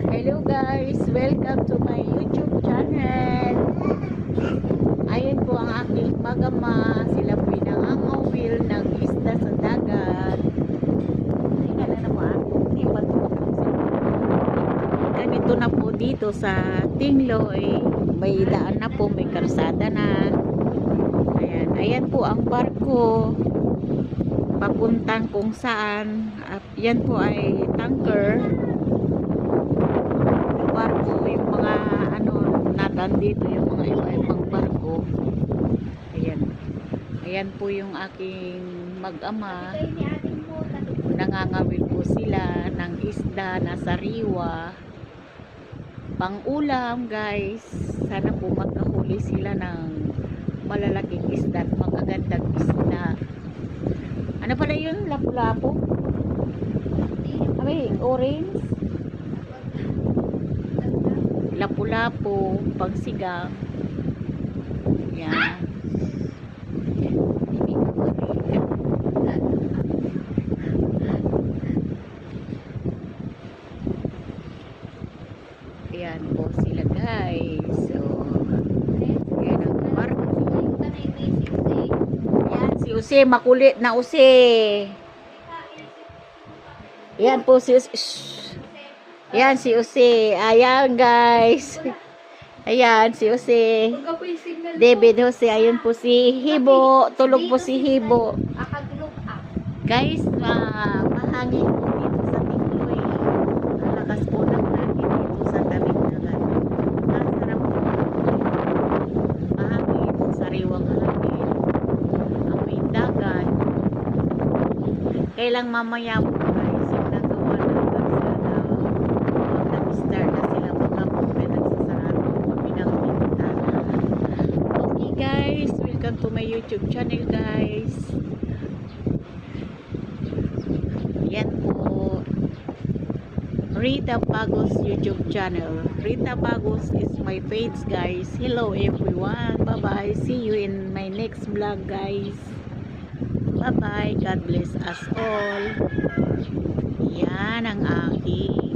Hello guys, welcome to my YouTube channel. Ayan po ang aking magama. Sila po nangangawil ng isda sa dagat. Ay, gana na po hindi matulog sila. Ganito na po dito sa Tingloy. May daan na po, may karsada na. Ayan po ang barko. Papuntang kung saan. At yan po ay tanker. Barko, yung mga dito yung mga iba-ibang barko. Ayan po yung aking mag-ama. Nangangawil po sila ng isda na sariwa. Pang-ulam guys. Sana po magkahuli sila ng malalaking isda at magagandang isda. Ano pala yun? Lapu-lapu? Ay, orange? Lapu-lapu, pagsigang. Yan. Ayan po sila guys. So, yan ang barko. Yan si Use, makulit na Use. Yan po si Use. Yan si Use. Ayan guys. Ayan si Use. David Jose. Ayan po si Hibo. Tulog po si Hibo. Guys, mahangin po dito sa Tingloy. Malakas po ng hangin dito sa tabing dagat. Masarap po. Mahangin, sariwang hangin. Amoy dagat. Kailang mamaya po guys, yung nagawa ng karsada. Nag-start na sila magkapumpre, nagsasarado kami ng bintana. Okay guys, welcome to my YouTube channel guys. Yan po, Rita Pagos YouTube channel. Rita Pagos is my page guys. Hello everyone, bye bye, see you in my next vlog guys. Bye bye, God bless us all. Yan ang aking